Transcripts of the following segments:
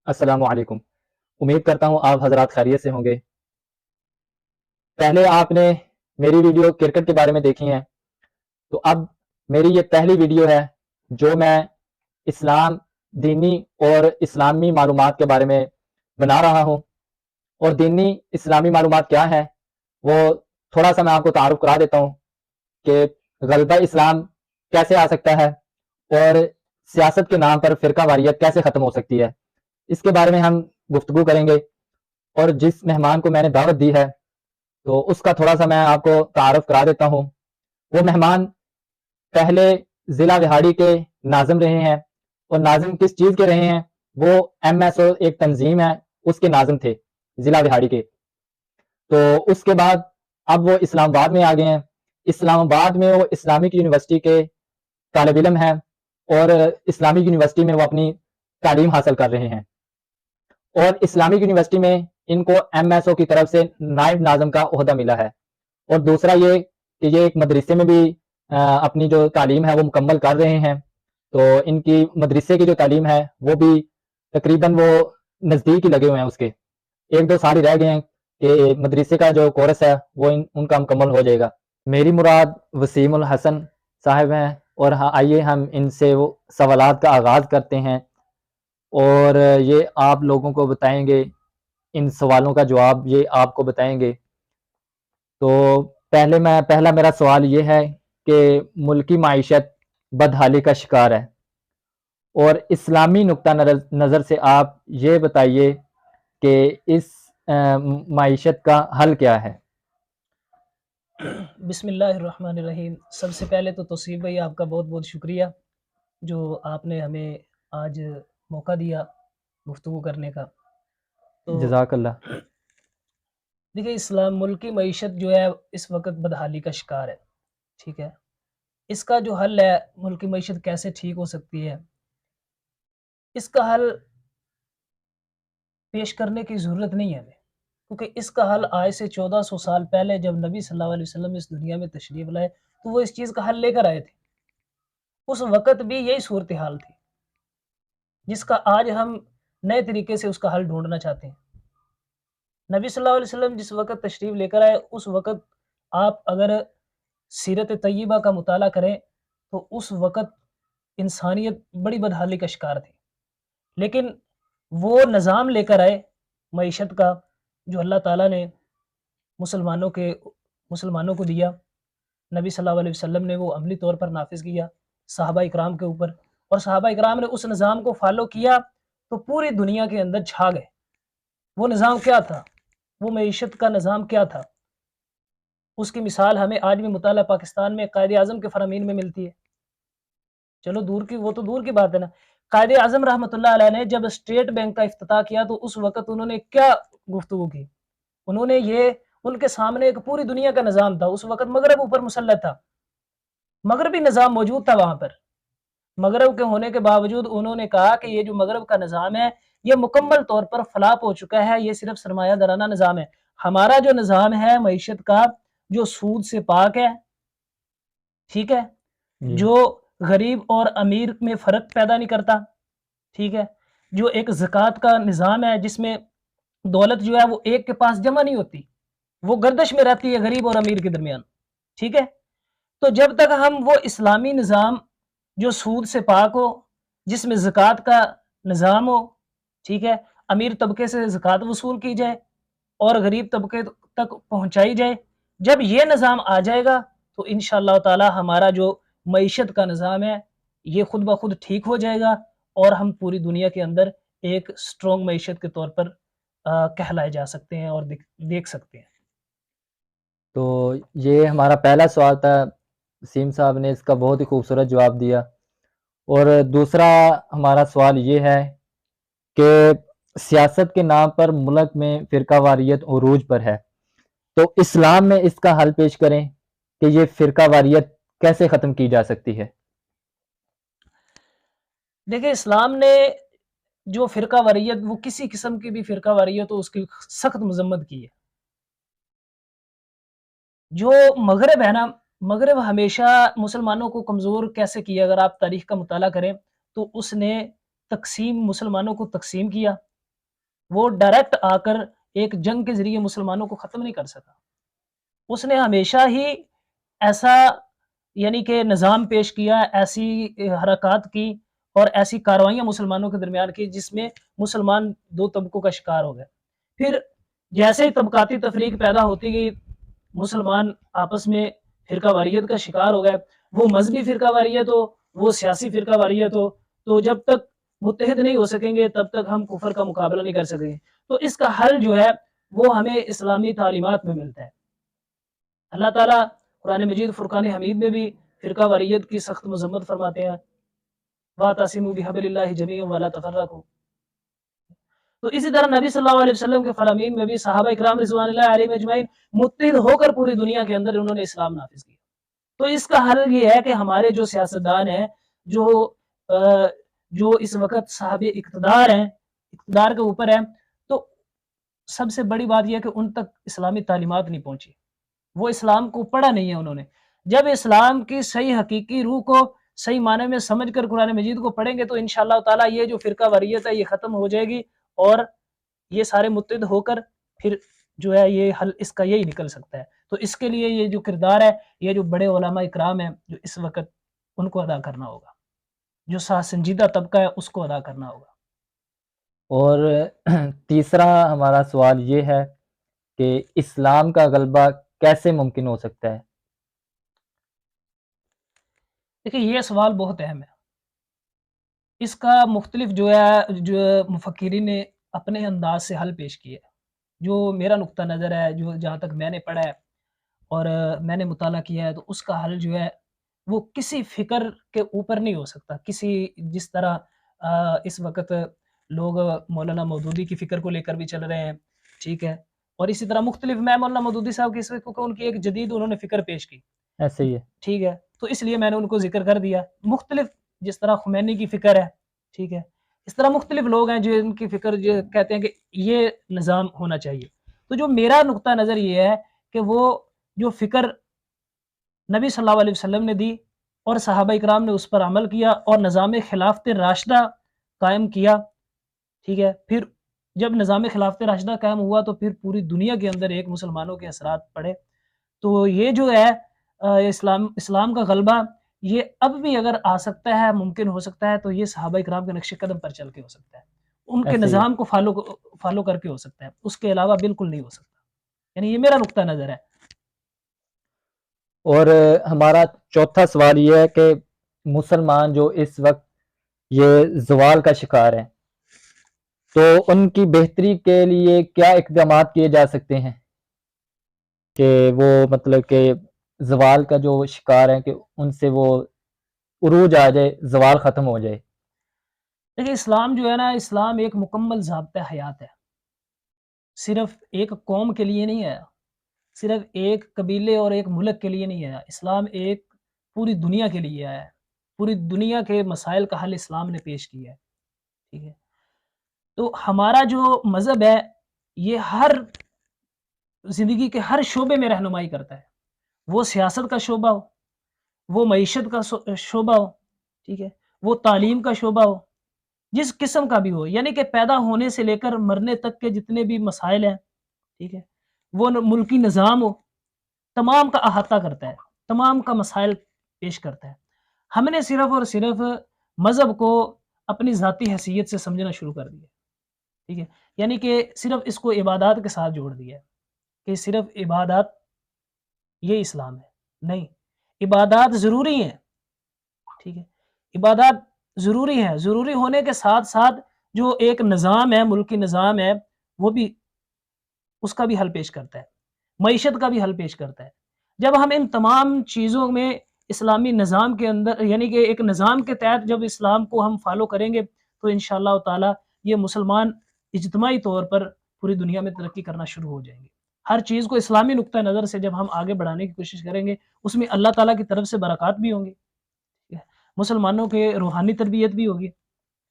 السلام علیکم۔ امید کرتا ہوں آپ حضرات خیریت سے ہوں گے۔ پہلے آپ نے میری ویڈیو کرکٹ کے بارے میں دیکھی ہیں، تو اب میری یہ پہلی ویڈیو ہے جو میں اسلام، دینی اور اسلامی معلومات کے بارے میں بنا رہا ہوں۔ اور دینی اسلامی معلومات کیا ہے وہ تھوڑا سا میں آپ کو تعارف کرا دیتا ہوں کہ غلبہ اسلام کیسے آ سکتا ہے اور سیاست کے نام پر فرقہ واریت کیسے ختم ہو سکتی ہے، اس کے بارے میں ہم گفتگو کریں گے۔ اور جس مہمان کو میں نے دعوت دی ہے تو اس کا تھوڑا سا میں آپ کو تعارف کرا دیتا ہوں۔ وہ مہمان پہلے ضلع وہاڑی کے ناظم رہے ہیں، اور ناظم کس چیز کے رہے ہیں؟ وہ ایم ایس او ایک تنظیم ہے، اس کے ناظم تھے ضلع وہاڑی کے۔ تو اس کے بعد اب وہ اسلام آباد میں آ گئے ہیں۔ اسلام آباد میں وہ اسلامک یونیورسٹی کے طالب علم ہیں، اور اسلامک یونیورسٹی میں وہ اپنی تعلیم حاصل کر رہے ہیں۔ اور اسلامک یونیورسٹی میں ان کو ایم ایس او کی طرف سے نائب ناظم کا عہدہ ملا ہے۔ اور دوسرا یہ کہ یہ ایک مدرسے میں بھی اپنی جو تعلیم ہے وہ مکمل کر رہے ہیں۔ تو ان کی مدرسے کی جو تعلیم ہے وہ بھی تقریباً وہ نزدیک ہی لگے ہوئے ہیں، اس کے 1-2 سال ہی رہ گئے ہیں کہ مدرسے کا جو کورس ہے وہ ان کا مکمل ہو جائے گا۔ میری مراد وسیم الحسن صاحب ہیں، اور آئیے ہم ان سے وہ سوالات کا آغاز کرتے ہیں، اور یہ آپ لوگوں کو بتائیں گے، ان سوالوں کا جواب یہ آپ کو بتائیں گے۔ تو پہلا میرا سوال یہ ہے کہ ملکی معیشت بدحالی کا شکار ہے، اور اسلامی نقطہ نظر سے آپ یہ بتائیے کہ اس معیشت کا حل کیا ہے؟ بسم اللہ الرحمن الرحیم۔ سب سے پہلے تو توصیف بھائی آپ کا بہت بہت شکریہ جو آپ نے ہمیں آج موقع دیا گفتگو کرنے کا۔ تو جزاک اللہ۔ دیکھیں، اسلام ملکی معیشت جو ہے اس وقت بدحالی کا شکار ہے، ٹھیک ہے۔ اس کا جو حل ہے، ملکی معیشت کیسے ٹھیک ہو سکتی ہے، اس کا حل پیش کرنے کی ضرورت نہیں ہے ہمیں، کیونکہ اس کا حل آج سے 1400 سال پہلے جب نبی صلی اللہ علیہ وسلم اس دنیا میں تشریف لائے تو وہ اس چیز کا حل لے کر آئے تھے۔ اس وقت بھی یہی صورتحال تھی جس کا آج ہم نئے طریقے سے اس کا حل ڈھونڈنا چاہتے ہیں۔ نبی صلی اللہ علیہ وسلم جس وقت تشریف لے کر آئے اس وقت آپ اگر سیرت طیبہ کا مطالعہ کریں تو اس وقت انسانیت بڑی بدحالی کا شکار تھی، لیکن وہ نظام لے کر آئے معیشت کا جو اللہ تعالیٰ نے مسلمانوں کو دیا۔ نبی صلی اللہ علیہ وسلم نے وہ عملی طور پر نافذ کیا صحابہ اکرام کے اوپر، اور صحابہ اکرام نے اس نظام کو فالو کیا تو پوری دنیا کے اندر چھا گئے۔ وہ نظام کیا تھا؟ وہ معیشت کا نظام کیا تھا؟ اس کی مثال ہمیں آج بھی مطالعہ پاکستان میں قائد اعظم کے فرامین میں ملتی ہے۔ چلو وہ تو دور کی بات ہے نا۔ قائد اعظم رحمۃ اللہ علیہ نے جب اسٹیٹ بینک کا افتتاح کیا تو اس وقت انہوں نے کیا گفتگو کی؟ انہوں نے ان کے سامنے ایک پوری دنیا کا نظام تھا۔ اس وقت مغرب اوپر مسلط تھا، مغربی نظام موجود تھا وہاں پر۔ مغرب کے ہونے کے باوجود انہوں نے کہا کہ یہ جو مغرب کا نظام ہے یہ مکمل طور پر فلاپ ہو چکا ہے، یہ صرف سرمایہ دارانہ نظام ہے۔ ہمارا جو نظام ہے معیشت کا جو سود سے پاک ہے، ٹھیک ہے، جو غریب اور امیر میں فرق پیدا نہیں کرتا، ٹھیک ہے، جو ایک زکوٰۃ کا نظام ہے جس میں دولت جو ہے وہ ایک کے پاس جمع نہیں ہوتی، وہ گردش میں رہتی ہے غریب اور امیر کے درمیان، ٹھیک ہے۔ تو جب تک ہم وہ اسلامی نظام جو سود سے پاک ہو، جس میں زکوٰۃ کا نظام ہو، ٹھیک ہے، امیر طبقے سے زکوٰۃ وصول کی جائے اور غریب طبقے تک پہنچائی جائے، جب یہ نظام آ جائے گا تو انشاءاللہ تعالی ہمارا جو معیشت کا نظام ہے یہ خود بخود ٹھیک ہو جائے گا، اور ہم پوری دنیا کے اندر ایک سٹرونگ معیشت کے طور پر کہلائے جا سکتے ہیں اور دیکھ سکتے ہیں۔ تو یہ ہمارا پہلا سوال تھا، وسیم صاحب نے اس کا بہت ہی خوبصورت جواب دیا۔ اور دوسرا ہمارا سوال یہ ہے کہ سیاست کے نام پر ملک میں فرقہ واریت عروج پر ہے، تو اسلام میں اس کا حل پیش کریں کہ یہ فرقہ واریت کیسے ختم کی جا سکتی ہے؟ دیکھیں، اسلام نے جو فرقہ واریت، وہ کسی قسم کی بھی فرقہ واریت تو اس کی سخت مذمت کی ہے۔ جو مغرب ہے نا، مغرب ہمیشہ مسلمانوں کو کمزور کیسے کیا؟ اگر آپ تاریخ کا مطالعہ کریں تو اس نے مسلمانوں کو تقسیم کیا، وہ ڈائریکٹ آ کر ایک جنگ کے ذریعے مسلمانوں کو ختم نہیں کر سکا. اس نے ہمیشہ ہی ایسا یعنی کہ نظام پیش کیا، ایسی حرکات کی اور ایسی کارروائیاں مسلمانوں کے درمیان کی جس میں مسلمان دو طبقوں کا شکار ہو گئے. پھر جیسے ہی طبقاتی تفریق پیدا ہوتی گئی، مسلمان آپس میں فرقہ واریت کا شکار ہو گئے. وہ مذہبی فرقہ واریت ہو، وہ سیاسی فرقہ واریت ہو، تو جب تک متحد نہیں ہو سکیں گے تب تک ہم کفر کا مقابلہ نہیں کر سکیں گے. تو اس کا حل جو ہے وہ ہمیں اسلامی تعلیمات میں ملتا ہے. اللہ تعالیٰ قرآن مجید فرقان حمید میں بھی فرقہ واریت کی سخت مذمت فرماتے ہیں. وَاعْتَصِمُوا بِحَبْلِ اللَّهِ جَمِيعًا وَلَا تَفَرَّقُوا. تو اسی طرح نبی صلی اللہ علیہ وسلم کے فرامین میں بھی صحابہ اکرام رضوان اللہ علیہم اجمعین متحد ہو کر پوری دنیا کے اندر انہوں نے اسلام نافذ کیا. تو اس کا حل یہ ہے کہ ہمارے جو سیاستدان ہیں، جو اس وقت صاحب اقتدار ہیں، اقتدار کے اوپر ہیں، تو سب سے بڑی بات یہ ہے کہ ان تک اسلامی تعلیمات نہیں پہنچی. وہ اسلام کو پڑھا نہیں ہے انہوں نے. جب اسلام کی صحیح حقیقی روح کو صحیح معنی میں سمجھ کر قرآن مجید کو پڑھیں گے تو انشاءاللہ تعالیٰ یہ جو فرقہ واریت ہے یہ ختم ہو جائے گی، اور یہ سارے متحد ہو کر پھر جو ہے یہ حل اس کا یہی نکل سکتا ہے. تو اس کے لیے یہ جو کردار ہے، یہ جو بڑے علماء اکرام ہیں جو اس وقت، ان کو ادا کرنا ہوگا. جو سنجیدہ طبقہ ہے اس کو ادا کرنا ہوگا. اور تیسرا ہمارا سوال یہ ہے کہ اسلام کا غلبہ کیسے ممکن ہو سکتا ہے؟ دیکھیں یہ سوال بہت اہم ہے. اس کا مختلف جو مفکرین نے اپنے انداز سے حل پیش کیے. جو میرا نقطہ نظر ہے، جو جہاں تک میں نے پڑھا ہے اور میں نے مطالعہ کیا ہے، تو اس کا حل جو ہے وہ کسی فکر کے اوپر نہیں ہو سکتا. جس طرح اس وقت لوگ مولانا مودودی کی فکر کو لے کر بھی چل رہے ہیں، ٹھیک ہے، اور اسی طرح مختلف، میں مولانا مودودی صاحب کی اس وقت کیونکہ ان کی ایک جدید انہوں نے فکر پیش کی، ایسے ہی ہے. ٹھیک ہے، تو اس لیے میں نے ان کو ذکر کر دیا. مختلف، جس طرح خمینی کی فکر ہے، ٹھیک ہے، اس طرح مختلف لوگ ہیں جو ان کی فکر جو کہتے ہیں کہ یہ نظام ہونا چاہیے. تو جو میرا نقطہ نظر یہ ہے کہ وہ جو فکر نبی صلی اللہ علیہ وسلم نے دی اور صحابہ اکرام نے اس پر عمل کیا اور نظام خلافت راشدہ قائم کیا، ٹھیک ہے، پھر جب نظام خلافت راشدہ قائم ہوا تو پھر پوری دنیا کے اندر ایک مسلمانوں کے اثرات پڑے. تو یہ جو ہے اسلام کا غلبہ یہ اب بھی اگر آ سکتا ہے، ممکن ہو سکتا ہے، تو یہ صحابہ اکرام کے نقش قدم پر چل کے ہو سکتا ہے، ان کے ایسے ہی ہے. نظام کو فالو کر کے ہو سکتا ہے. اس کے علاوہ بالکل نہیں ہو سکتا. یعنی یہ میرا نقطہ نظر ہے. اور ہمارا چوتھا سوال یہ ہے کہ مسلمان جو اس وقت یہ زوال کا شکار ہیں، تو ان کی بہتری کے لیے کیا اقدامات کیے جا سکتے ہیں کہ وہ مطلب کہ زوال کا جو شکار ہیں کہ ان سے وہ عروج آ جائے، زوال ختم ہو جائے؟ دیکھیں اسلام جو ہے نا، اسلام ایک مکمل ضابطہ حیات ہے. صرف ایک قوم کے لیے نہیں آیا، صرف ایک قبیلے اور ایک ملک کے لیے نہیں آیا. اسلام ایک پوری دنیا کے لیے آیا ہے. پوری دنیا کے مسائل کا حل اسلام نے پیش کیا ہے، ٹھیک ہے. تو ہمارا جو مذہب ہے یہ ہر زندگی کے ہر شعبے میں رہنمائی کرتا ہے. وہ سیاست کا شعبہ ہو، وہ معیشت کا شعبہ ہو، ٹھیک ہے، وہ تعلیم کا شعبہ ہو، جس قسم کا بھی ہو. یعنی کہ پیدا ہونے سے لے کر مرنے تک کے جتنے بھی مسائل ہیں، ٹھیک ہے، وہ ملکی نظام ہو، تمام کا احاطہ کرتا ہے، تمام کا مسائل پیش کرتا ہے. ہم نے صرف اور صرف مذہب کو اپنی ذاتی حیثیت سے سمجھنا شروع کر دیا، ٹھیک ہے. یعنی کہ صرف اس کو عبادات کے ساتھ جوڑ دیا ہے کہ صرف عبادات یہ اسلام ہے. نہیں، عبادات ضروری ہیں، ٹھیک ہے، عبادات ضروری ہیں. ضروری ہونے کے ساتھ ساتھ جو ایک نظام ہے، ملکی نظام ہے، وہ بھی اس کا بھی حل پیش کرتا ہے، معیشت کا بھی حل پیش کرتا ہے. جب ہم ان تمام چیزوں میں اسلامی نظام کے اندر، یعنی کہ ایک نظام کے تحت جب اسلام کو ہم فالو کریں گے تو انشاءاللہ تعالی یہ مسلمان اجتماعی طور پر پوری دنیا میں ترقی کرنا شروع ہو جائیں گے. ہر چیز کو اسلامی نقطہ نظر سے جب ہم آگے بڑھانے کی کوشش کریں گے، اس میں اللہ تعالیٰ کی طرف سے برکات بھی ہوں گی، مسلمانوں کے روحانی تربیت بھی ہوگی.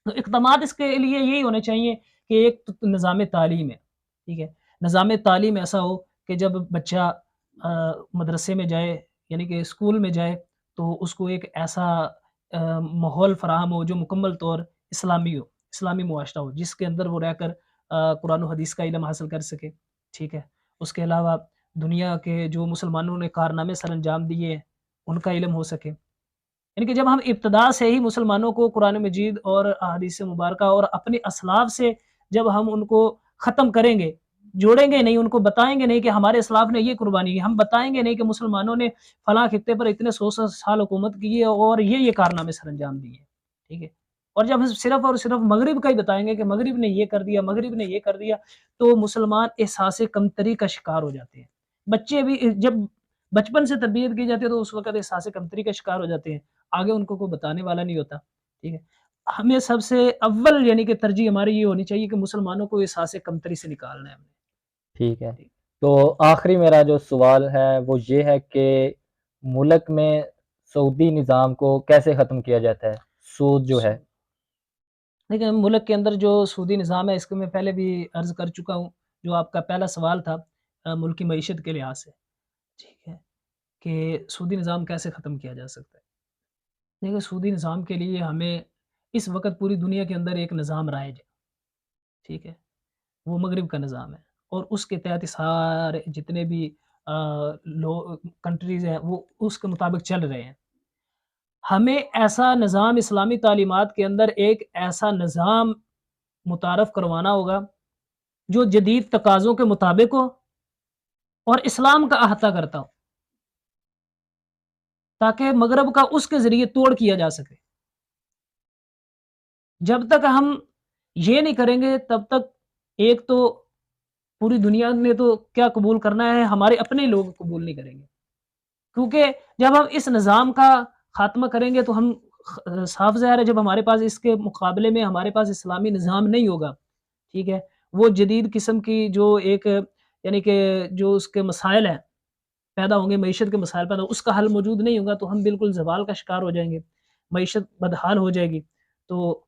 تو اقدامات اس کے لیے یہی ہونے چاہیے کہ ایک نظام تعلیم ہے، ٹھیک ہے، نظام تعلیم ایسا ہو کہ جب بچہ مدرسے میں جائے، یعنی کہ اسکول میں جائے، تو اس کو ایک ایسا ماحول فراہم ہو جو مکمل طور اسلامی ہو، اسلامی معاشرہ ہو، جس کے اندر وہ رہ کر قرآن و حدیث کا علم حاصل کر سکے، ٹھیک ہے۔ اس کے علاوہ دنیا کے جو مسلمانوں نے کارنامے سر انجام دیے ہیں ان کا علم ہو سکے، یعنی کہ جب ہم ابتدا سے ہی مسلمانوں کو قرآن مجید اور احادیث مبارکہ اور اپنے اسلاف سے جب ہم ان کو ختم کریں گے، جوڑیں گے نہیں، ان کو بتائیں گے نہیں کہ ہمارے اسلاف نے یہ قربانی کی، ہم بتائیں گے نہیں کہ مسلمانوں نے فلاں خطے پر اتنے 100 سال حکومت کی ہے اور یہ کارنامے سر انجام دیے ہیں، ٹھیک ہے۔ اور جب ہم صرف اور صرف مغرب کا ہی بتائیں گے کہ مغرب نے یہ کر دیا، مغرب نے یہ کر دیا، تو مسلمان احساس کمتری کا شکار ہو جاتے ہیں۔ بچے بھی جب بچپن سے تربیت کی جاتی ہے تو اس وقت احساس کمتری کا شکار ہو جاتے ہیں، آگے ان کو کوئی بتانے والا نہیں ہوتا، ٹھیک ہے۔ ہمیں سب سے اول یعنی کہ ترجیح ہماری یہ ہونی چاہیے کہ مسلمانوں کو احساس کمتری سے نکالنا ہے ہم نے۔ ٹھیک ہے، تو آخری میرا جو سوال ہے وہ یہ ہے کہ ملک میں سعودی نظام کو کیسے ختم کیا جاتا ہے، سود جو ہے؟ لیکن ملک کے اندر جو سودی نظام ہے اس کو میں پہلے بھی عرض کر چکا ہوں، جو آپ کا پہلا سوال تھا ملکی معیشت کے لحاظ سے، ٹھیک ہے، کہ سودی نظام کیسے ختم کیا جا سکتا ہے۔ دیکھیں سودی نظام کے لیے ہمیں اس وقت پوری دنیا کے اندر ایک نظام رائج ہے، ٹھیک ہے، وہ مغرب کا نظام ہے، اور اس کے تحت سارے جتنے بھی کنٹریز ہیں وہ اس کے مطابق چل رہے ہیں۔ ہمیں ایسا نظام اسلامی تعلیمات کے اندر ایک ایسا نظام متعارف کروانا ہوگا جو جدید تقاضوں کے مطابق ہو اور اسلام کا احاطہ کرتا ہو، تاکہ مغرب کا اس کے ذریعے توڑ کیا جا سکے۔ جب تک ہم یہ نہیں کریں گے تب تک ایک تو پوری دنیا نے تو کیا قبول کرنا ہے، ہمارے اپنے لوگ قبول نہیں کریں گے، کیونکہ جب ہم اس نظام کا خاتمہ کریں گے تو ہم صاف ظاہر ہے جب ہمارے پاس اس کے مقابلے میں ہمارے پاس اسلامی نظام نہیں ہوگا، ٹھیک ہے، وہ جدید قسم کی جو ایک یعنی کہ جو اس کے مسائل ہیں پیدا ہوں گے، معیشت کے مسائل پیدا اس کا حل موجود نہیں ہوگا تو ہم بالکل زوال کا شکار ہو جائیں گے، معیشت بدحال ہو جائے گی، تو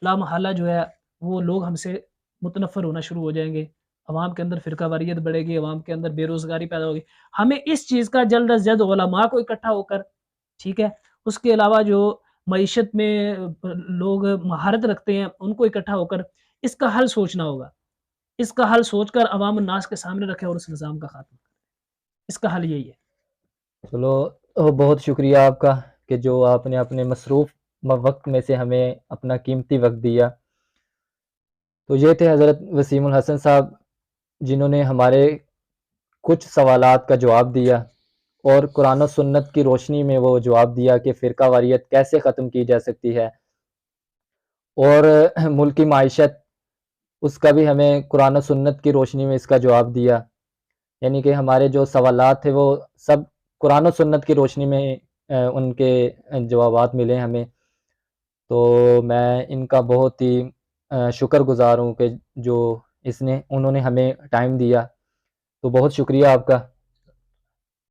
لا محالہ جو ہے وہ لوگ ہم سے متنفر ہونا شروع ہو جائیں گے، عوام کے اندر فرقہ واریت بڑھے گی، عوام کے اندر بے روزگاری پیدا ہوگی۔ ہمیں اس چیز کا جلد از جلد علماء کو اکٹھا ہو کر، ٹھیک ہے، اس کے علاوہ جو معیشت میں لوگ مہارت رکھتے ہیں ان کو اکٹھا ہو کر اس کا حل سوچنا ہوگا، اس کا حل سوچ کر عوام الناس کے سامنے رکھے اور اس نظام کا خاتمہ کرے، اس کا حل یہی ہے۔ چلو بہت شکریہ آپ کا کہ جو آپ نے اپنے مصروف وقت میں سے ہمیں اپنا قیمتی وقت دیا۔ تو یہ تھے حضرت وسیم الحسن صاحب جنہوں نے ہمارے کچھ سوالات کا جواب دیا اور قرآن و سنت کی روشنی میں وہ جواب دیا کہ فرقہ واریت کیسے ختم کی جا سکتی ہے، اور ملکی معیشت اس کا بھی ہمیں قرآن و سنت کی روشنی میں اس کا جواب دیا، یعنی کہ ہمارے جو سوالات تھے وہ سب قرآن و سنت کی روشنی میں ان کے جوابات ملے ہمیں، تو میں ان کا بہت ہی شکر گزار ہوں کہ جو انہوں نے ہمیں ٹائم دیا، تو بہت شکریہ آپ کا۔